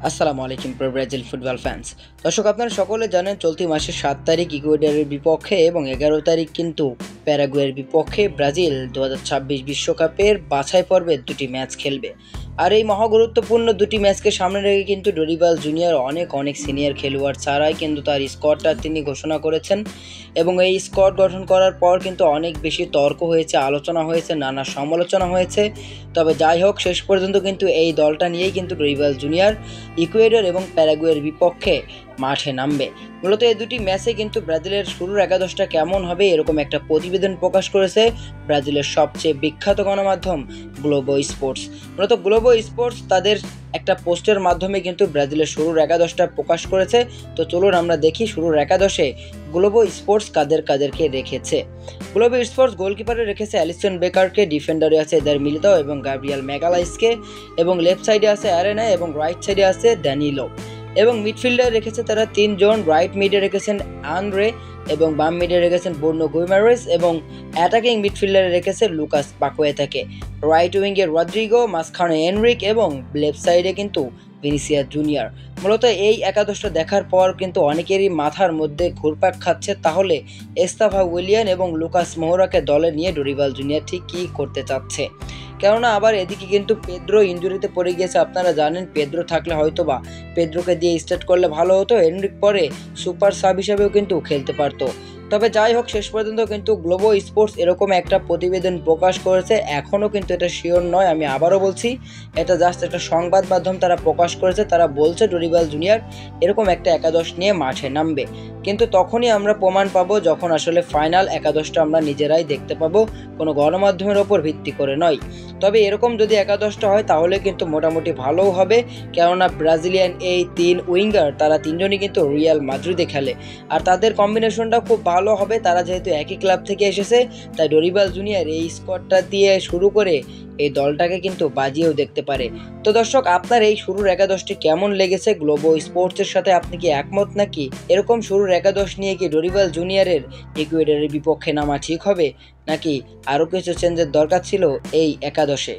আসসালামু আলাইকুম প্রিয় ব্রাজিল ফুটবল ফ্যান্স। দর্শক, আপনারা সকলে জানেন চলতি মাসের 7 তারিখ ইকুয়েডরের বিপক্ষে এবং 11 তারিখ কিন্তু প্যারাগুয়ের বিপক্ষে ব্রাজিল 2026 বিশ্বকাপের বাছাই পর্বের দুটি ম্যাচ খেলবে। আর এই মহাগুরুত্বপূর্ণ দুটি ম্যাচকে সামনে রেখে কিন্তু ডরিবাল জুনিয়র অনেক সিনিয়র খেলোয়াড় ছাড়াই কিন্তু তার স্কোয়াডটা তিনি ঘোষণা করেছেন এবং এই স্কোয়াড গঠন করার পর কিন্তু অনেক বেশি তর্ক হয়েছে, আলোচনা হয়েছে, নানা সমালোচনা হয়েছে। তবে যাই হোক, শেষ পর্যন্ত কিন্তু এই দলটা নিয়েই কিন্তু ডরিবাল জুনিয়র ইকুয়েডর এবং প্যারাগুয়ের বিপক্ষে মাঠে নামবে। মূলত এই দুটি ম্যাচে কিন্তু ব্রাজিলের শুরুর একাদশটা কেমন হবে এরকম একটা প্রতিবেদন প্রকাশ করেছে ব্রাজিলের সবচেয়ে বিখ্যাত গণমাধ্যম গ্লোবো স্পোর্টস। মূলত গ্লোবো স্পোর্টস তাদের একটা পোস্টের মাধ্যমে কিন্তু ব্রাজিলের শুরুর একাদশটা প্রকাশ করেছে। তো চলুন আমরা দেখি শুরুর একাদশে গ্লোবো স্পোর্টস কাদেরকে রেখেছে। গ্লোবো স্পোর্টস গোলকিপারে রেখেছে অ্যালিসন বেকারকে, ডিফেন্ডারে আছে এদের মিলিতাও এবং গাব্রিয়েল ম্যাগালাইসকে, এবং লেফট সাইডে আছে অ্যারেনা এবং রাইট সাইডে আছে ড্যানিলো, এবং মিডফিল্ডারে রেখেছে তারা তিনজন। রাইট মিডে রেখেছেন আন্দ্রে এবং বাম মিডে রেখেছেন বুর্নো গুইমারেস, এবং অ্যাটাকিং মিডফিল্ডারে রেখেছে লুকাস পাকুয়েতাকে। রাইট উইঙ্গে রদ্রিগো, মাঝখানে এনরিক এবং লেফট সাইডে কিন্তু ভিনিসিয়াস জুনিয়র। মূলত এই একাদশটা দেখার পর কিন্তু অনেকেরই মাথার মধ্যে ঘুরপাক খাচ্ছে, তাহলে এস্তাভা উইলিয়ান এবং লুকাস মোহরাকে দলে নিয়ে ডরিবাল জুনিয়র ঠিক কী করতে চাচ্ছে। কেননা আবার এদিকে কিন্তু পেদ্রো ইনজুরিতে পড়ে গিয়েছে। আপনারা জানেন পেদ্রো থাকলে হয়তোবা পেদ্রোকে দিয়ে স্টার্ট করলে ভালো হতো, এনরিক পরে সুপার সাব হিসাবেও কিন্তু খেলতে পারতো। তবে যাই হোক, শেষ পর্যন্ত কিন্তু গ্লোবো স্পোর্টস এরকম একটা প্রতিবেদন প্রকাশ করেছে। এখনও কিন্তু এটা শিওর নয়, আমি আবারও বলছি, এটা জাস্ট একটা সংবাদ মাধ্যম তারা প্রকাশ করেছে। তারা বলছে ডরিবাল জুনিয়র এরকম একটা একাদশ নিয়ে মাঠে নামবে, কিন্তু তখনই আমরা প্রমাণ পাবো যখন আসলে ফাইনাল একাদশটা আমরা নিজেরাই দেখতে পাবো, কোনো গণমাধ্যমের ওপর ভিত্তি করে নয়। তবে এরকম যদি একাদশটা হয় তাহলে কিন্তু মোটামুটি ভালোও হবে, কেননা ব্রাজিলিয়ান এই তিন উইঙ্গার তারা তিনজনই কিন্তু রিয়াল মাদ্রিদে খেলে, আর তাদের কম্বিনেশনটা খুব ভালো হবে। তারা যেহেতু একই ক্লাব থেকে এসেছে, তাই ডরিবাল জুনিয়র এই স্কোয়াডটা দিয়ে শুরু করে এই দলটাকে কিন্তু বাজিয়েও দেখতে পারে। তো দর্শক, আপনার এই শুরুর একাদশটি কেমন লেগেছে? গ্লোবো স্পোর্টসের সাথে আপনি কি একমত, নাকি এরকম শুরুর একাদশ নিয়ে কি ডরিবাল জুনিয়রের ইকুয়েডরের বিপক্ষে নামা ঠিক হবে, নাকি আরও কিছু চেঞ্জের দরকার ছিল এই একাদশে?